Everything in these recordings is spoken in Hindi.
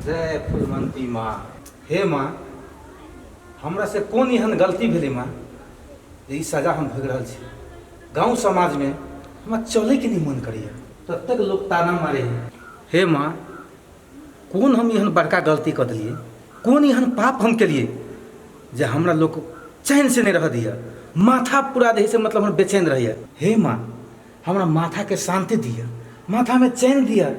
जय फूलवंती माँ। हे माँ, हमरा से कौन एहन गलती भेलै माँ जे ई सजा हम भोग रहल छी। गाँव समाज में हमरा चले के नहीं मन करिए, तब तक लोग ताना मारे हैं। हे माँ, कौन हम एहन बड़का गलती कर दिलिए, कौन एहन पाप हम केलिए जे हमरा लोग चैन से नहीं रह दिया। माथा पूरा देह से मतलब हम बेचैन रहिए। हे माँ, हमरा माथा के शांति दिया, माथा में चैन दिया,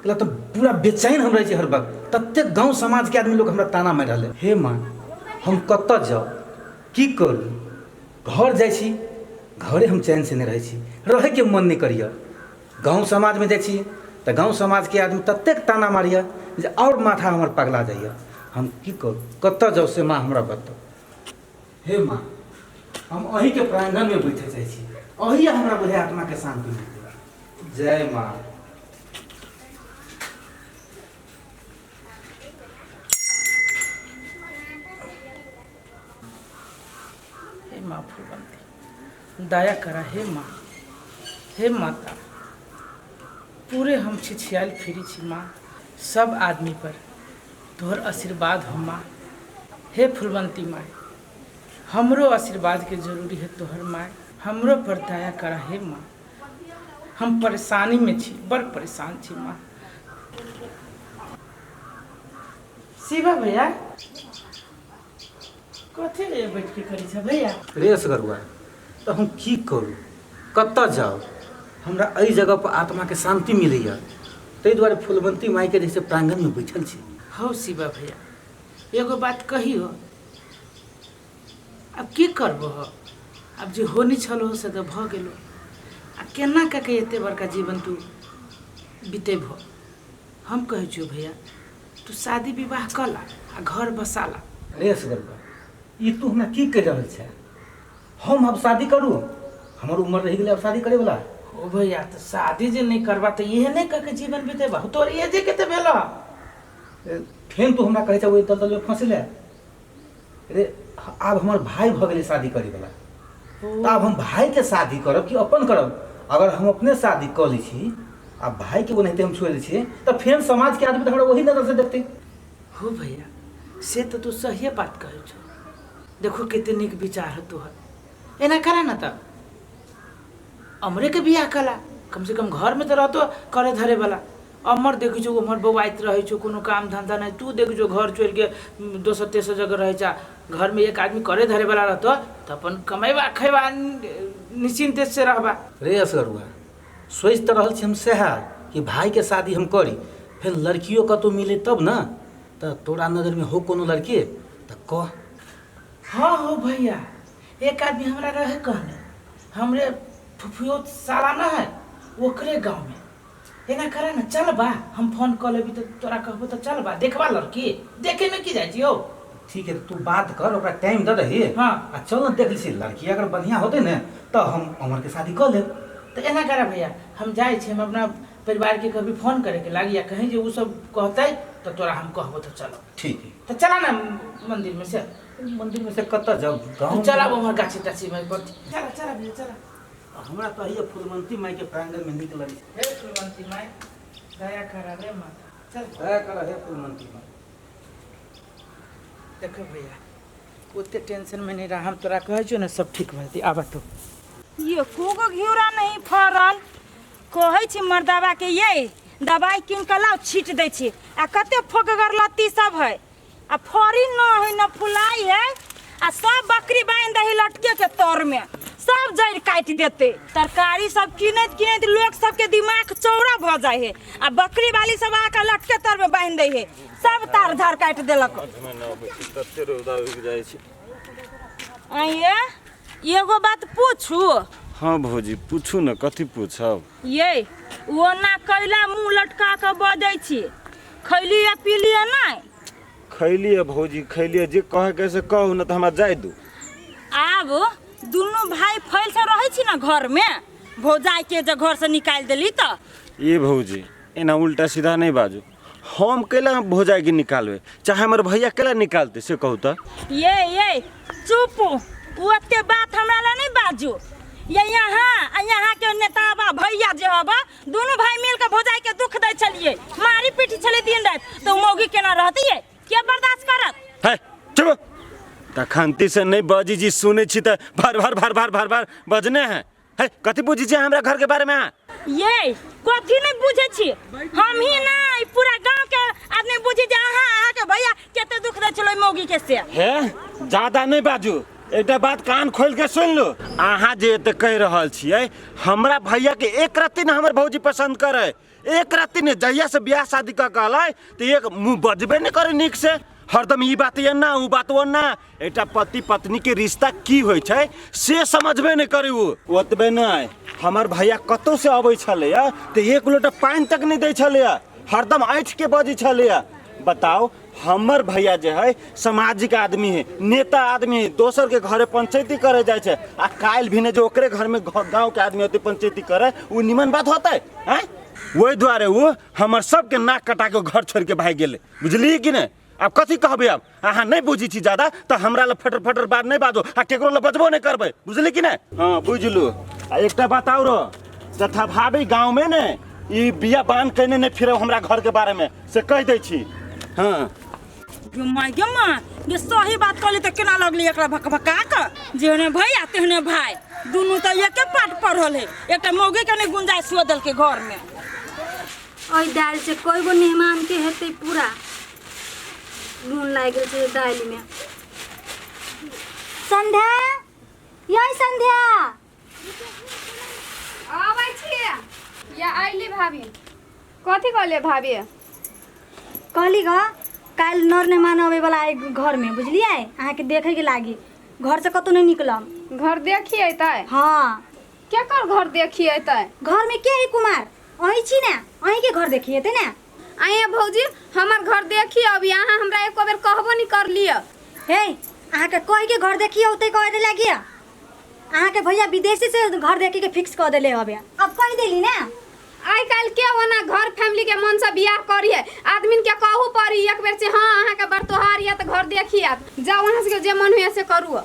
तो पूरा बेचैन हम रहे हर वक्त। तत्ते गांव समाज के आदमी लोग हमरा ताना मार रहे। हे माँ, हम कत जाओ, की करू? घर जाइ छी, घरे हम चैन से नहीं रहे छी, रहे के मन नहीं करिए। गांव समाज में जाइ छी तो गांव समाज के आदमी तत्तेक ताना मारिए जे और माथा हमर पगला जाइए। हम की करू, कत जाओ से माँ हमरा बताओ। हे माँ, हम अही के प्रांगण में बैठे जाइ छी, अही हमरा बुझे आत्मा के शांति मिलते। जय माँ। हे माँ फूलवंती, दया करा हे माँ। हे माता, पूरे हम छिछियाल फिरी छी माँ, सब आदमी पर तोहर आशीर्वाद हो माँ। हे फूलवंती माँ, हमरो आशीर्वाद के जरूरी है तोहर माँ, हमरो पर दया करा हे माँ। हम परेशानी में छी, बड़ परेशान छी माँ। शिवा भैया कथे बैठ के करी छ भैया? रेस गरुआ, तो हम की करू, कत जाओ? हमरा एहि जगह पर आत्मा के शांति मिलैया, ताहि दुआरे फूलवंती माई के जैसे प्रांगण में बैठल छी। हो शिवा भैया, एगो बात कहियो, अब की करबो हो? अब जे होनी छलो से तो भ गेलो, आ केना के एते बड़का जीवन तू बितेबो? हम कहै छियो भैया, तू शादी विवाह कला आ घर बसाला। रेस गरुआ, ई तू हमरा की कह रहल छै? हम अब शादी करू? हमर उम्र रह गेलै अब शादी करे वाला। ओ भैया, तो शादी जे नहीं करबा तो ये नहीं कह के जीवन बितेबा? तोर एज केते भेलो? फेन तू हमरा कहै छै ओइ दलदल में फंसले? रे, आब हमर भाई भ गेलै शादी करे वाला, तो अब हम भाई के शादी करब कि अपन करब? अगर हम अपने शादी कर ली छी आ भाई के ओनाहिते हम छोड़ दै छियै, तो फेन समाज के आदमी तो हमरा वही नजर से देखते। हो भैया, से तो तू सही बात कहै छो। देखो कितने निक विचार है तोहर। एना करा ना तब हमरे के बियाह कला, कम से कम घर में तो रहतो करे धरे वाला। अमर देखी छो उमर बौआइत रहे छो, कोनो काम धंधा नहीं। तू देखी छो घर छोड़ के दोसर तेसर जगह रहे जा, घर में एक आदमी करे धरे वाला रहतो तो अपन कमेबा खेबा निश्चिंत से रहबा। रे असगरुआ, सोच तो रहल छी हम सह कि भाई के शादी हम करी, फिर लड़कियों कतौ मिले तब ना। तो तोरा नजर में हो कोनो लड़की तो कह। हाँ हो भैया, एक आदमी हमरा रहे कहने, हमरे फुफियो साला ना है ओकरे गाँव में। एना करे ना, चल बा, हम फोन कर लेबी तो तोरा कहबो तो चल बा, देखबा लड़की, देखे में की जाय छी हो। ठीक है, तू बात कर, ओकरा टाइम दे दही। हाँ, आ चल ना देख ली, लड़की अगर बढ़िया होते ना तो हम अमर के शादी कर लेब। तो एना करा भैया, हम जाए छी, हम अपना परिवार के कभी फोन करे के लागी, या कहीं जे उ सब कहते तो तोरा हम कहबो तो चलो। ठीक है, तो चला ना मंदिर में से। मंदिर में से कत जाओ? गाँव चला उमर गाछी टाछी में बैठ। चला चला भैया चला। हमरा तो ये फूलवंती माई के प्रांगण में निकल। हे फूलवंती माई, दया करा रे माता, चल दया कर हे फूलवंती माई। देखो भैया, उतने टेंशन में नहीं रहा, हम तोरा कहे छो ना सब ठीक भैती। आबा तो ये कोगो घिउरा नहीं फरल, कहै छी मर्दावा के ये दवाई किन के लाओ छीट दै छी। आ कते फोकगर लत्ती सब है, आ फरी न है न फुलाई है, आ सब बकरी बांध दही लटके के तर में, सब जड़ काट देते। तरकारी सब किनत किनत लोग सबके दिमाग चौड़ा भ जाए है, आ बकरी वाली सब आके लटके तर में बांध दे है, सब तार धार काट देलक। आइए एगो बात पूछू? हाँ भौजी, पूछू न, कथी पूछब? ये ओना कैला मुंह लटका के बजै छी, खैली या पीली या नहीं? खैली है भौजी, खैली है, जे कहे के से कहू न तो हमरा जाय दू। आब दुनू भाई फैल से रहे छी ना घर में, भौजाई के जे घर से निकाल देली तो? ये भौजी, एना उल्टा सीधा नहीं बाजू। हम केला भौजाई के निकालबे, चाहे हमर भैया केला निकालते से कहू तो? ये चुप, ओते बात हमरा ला नहीं बाजू। ये यहाँ के नेताबा भैया जे हबा, दोनों भाई मिल के भौजाई के दुख दे चलिए, मारी पीटी चले दिन रात। तो मौगी केना रहती है क्या बर्दाश्त करत है चुप तखनती से नहीं बजी जी सुने छी त भर भर भर भर भर भर बजने हैं है कथी बुझी छी हमरा घर के बारे में ये कथी नहीं बुझे छी हम ही ना ई पूरा गांव के आदमी बुझी जे अहाँ के भैया केते दुख दे छलो मौगी के से है ज्यादा नहीं बाजू एकटा बात कान खोल के सुन लो अहाँ जे एते कह रहल छियै हमरा भैया के एक रत्ती न हमर भौजी पसंद करे एक रत्ती ने जहिया से ब्याह शादी का कहलै त एक मुंह बजबे नहीं करे निक से हरदम ई बात ये ना उ बात वो ना एकटा पति पत्नी के रिश्ता की होय छै से समझबे नहीं करे ओतबे नहीं हमर भैया कतौ से अबै छले त एक लोटा पानी तक नहीं दै छले हरदम ऐठ के बजी छले बताओ हमर भैया जे है सामाजिक आदमी है नेता आदमी है दोसर के घरे पंचायती करे जाए छे आ काल भी ने जो ओकरे घर में गांव के आदमी होते पंचायती करे उ निमन बात होता है वही द्वारे वो हमर सबके नाक कटा के घर छोड़ के भाग गेले बुझलिए कि नहीं अब कथी कहबे अब अहाँ नहीं बुझी छी ज्यादा तो हमरा ल फटर फटर बात नहीं बाजो आ केकरो ल बजबो नहीं करबे बुझली कि नहीं हां बुझलु आ एकटा बात और तथा भाभी गांव में ने ई बिया बांध कने नहीं फिरे हमरा घर के बारे में से कह दै छी हां गम्मा ये सही बात कहली त केना लगली एकरा भकभका के जेने भैया तेने भाई दुनू त एके पाठ पढ़ल है एकटा मौगी के नहीं गुंजाइश बदल के घर में ओई दाल से कोई गो मेहमान के हेते पूरा नून लाग गेल छै दाल में संध्या यही संध्या आबै छियै या आइली भाभी कथी कहले भाभी कहली ग काल नर मेहमान आवे वाला है घर में बुझलिए अहाँ के देखे के लागी घर से कतौ नहीं निकलम घर देखिए तय हाँ क्या कर घर देखिए तय घर में के है कुमार अही छी ना अही के घर देखिए थे ना आइए भौजी हमर घर देखिए अभी अहाँ हमरा एको बेर कहबो नहीं कर लिया हे अहाँ के कह के घर देखिए ओते कह दे लागिया अहाँ के भैया विदेशी से घर देखे के फिक्स कर देले हबे अब कह देली ना आई काल के होना घर फैमिली के मन से बियाह करिए आदमी के कहू पड़ी एक बेर से हां अहाँ के बरतोहार या त घर देखिए जाओ वहां से जे मन हुए से करू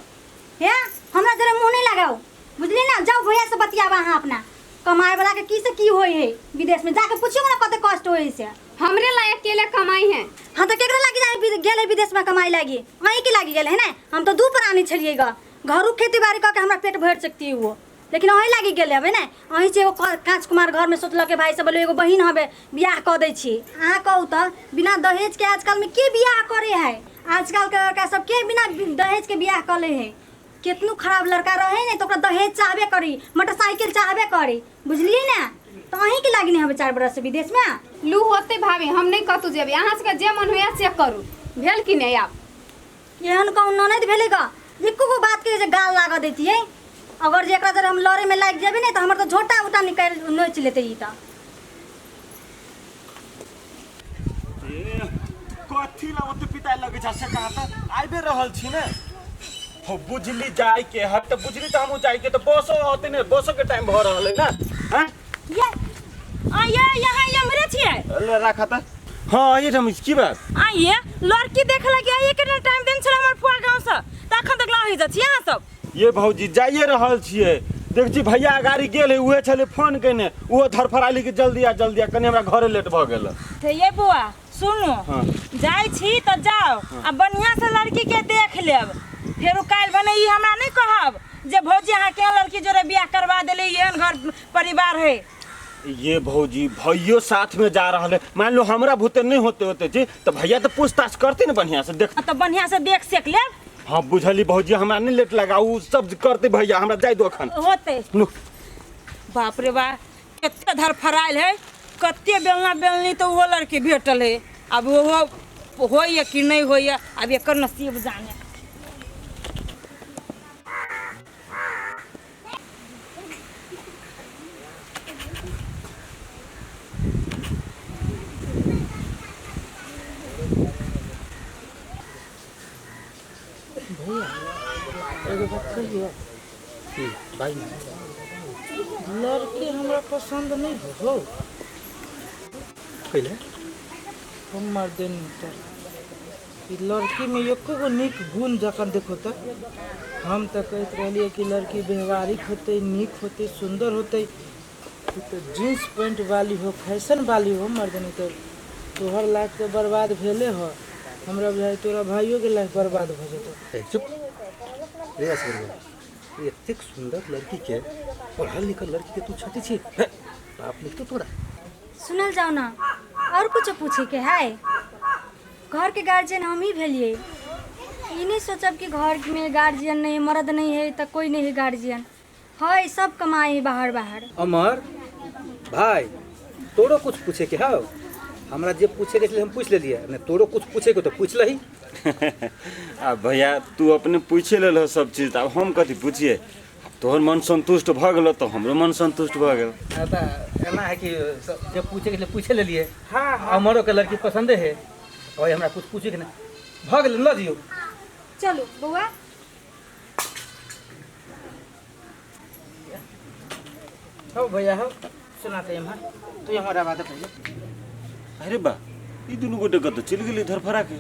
हे हमरा जरा मुंह नहीं लगाओ बुझली ना जाओ भैया से बतियाबा अहाँ अपना कमाए वाला के की से की होय है विदेश में जाके पूछियो ना कते कष्ट होय से हमरे ला अकेले कमाई है हां तो केकरा लागी जाए गेले विदेश में कमाई लागी वही के लागी गेले है ना हम तो दू प्राणी छलिएगा घरु खेती बाड़ी क के हमरा पेट भर सकती है वो लेकिन वही लागी गेले हबे ना वही से एगो कांच कुमार घर में सोचल के भाई सब बोले एगो बहिन हबे बियाह क दै छी अहाँ कहू त बिना दहेज के आजकल में के बियाह करे है आजकल के सब के बिना दहेज के बियाह कले है कितनु खराब लड़का रहे ने तो ओकरा दहेज चाहबे करी मोटरसाइकिल चाहबे करी बुझलिए ना तो अहीं के लागी नहीं हबे 4 बरस से विदेश में लू होते भाभी हम नहीं कतु जेबे अहाँ से जे मन हुए से करू भेल कि नहीं आप एहन कहूँ ननद भेलेगा एको गो बात के जे गाल लागा देती है अगर जेकरा जरा हम लड़े में लाग जेबे नहीं तो हमर तो झोटा उटा निकाल नोच लेते ई त कथी ला ओते पिता लगे छ से कहा त आइबे रहल छी ने हो बुझली जाय के हट त बुझली त हम जाय के त बसो होते ने बसो के टाइम भ रहल है ना हैं ये आइए यहाँ ये मेरे छिए ले राखा त हां ये रमेश की बात आइए लड़की देख लगे आइए के टाइम दिन छला हमर फुआ गांव से तखन तक लाहि जा छी यहाँ सब ये भौजी जाइए रहल छिए देख छी भैया गाड़ी गेल है उहे छले फोन केने वो धरफराली के जल्दी आ कने हमरा घरे लेट भ गेल थे ये बुआ सुनो हाँ। जाय छी त जाओ आ बढ़िया से लड़की के देख लेब फिर काल बने ई हमरा नहीं कहब जे भौजी अहाँ के लड़की जोरे बियाह करवा देले एहन घर परिवार है ये भौजी भैयो साथ में जा रहा है मान लो हमरा भूते नहीं होते जी तो भैया तो पूछताछ करते ना बढ़िया से देख तो बढ़िया से देख सेक लेब हाँ बुझली भौजी हमरा नहीं लेट लगाऊ सब करते भैया हमरा जाय दो अखन होते नु बाप रे बा कते धर फराइल है कते बेलना बेलनी तो वो लड़की भेटल है अब वो होइए कि नहीं होइए अब एकर नसीब जाने एगो बात कहिए भाई लड़की हमरा पसंद नहीं हो पहले हमर दिन ई लड़की में एको गो निक गुण जखन देखो तो हम तो कहते रहिए कि लड़की व्यवहारिक होते निक होते सुंदर होते तो जीन्स पैंट वाली हो फैशन वाली हो मर्दनी तो तोहर लाइफ तो बर्बाद भेले हो, हमरा बुझाइ तोरा भाइयों के लाइफ बर्बाद हो जेतौ। चुप रे असगर, एतेक सुंदर लड़की के, पढ़ल लिखल लड़की के तू छटी छी। बाप निकतो तोरा। सुनल जाओ ना, और कुछ पूछे के है? घर के गार्जियन हम ही भेलिए। ई नहीं सोचब कि घर में गार्जियन नहीं, मर्द नहीं है तो कोई नहीं है गार्जियन है, सब कमाए बाहर बाहर। अमर भाई, तोरो कुछ पूछे के है? हमरा जे पूछे के हम पूछ लेलिए, ने तोरो कुछ पूछे के तो पूछ लही। आ भैया तू अपने पूछे ले सब चीज, अब हम कथी पूछिए? तोहर मन संतुष्ट भ गेल तो हमरो मन संतुष्ट भ गेल। एना है कि जे पूछे के पूछे लेलिए। हाँ हाँ अमरो के लड़की पसंद है, और हमरा कुछ पूछे के नहीं भ गेल। ल दियो चलो बउआ। हो भैया हो, सुनाते हम तू हमारा बात पहले। अरे बा, ई दुनू गोटे कत चलि गेली धरफरा के।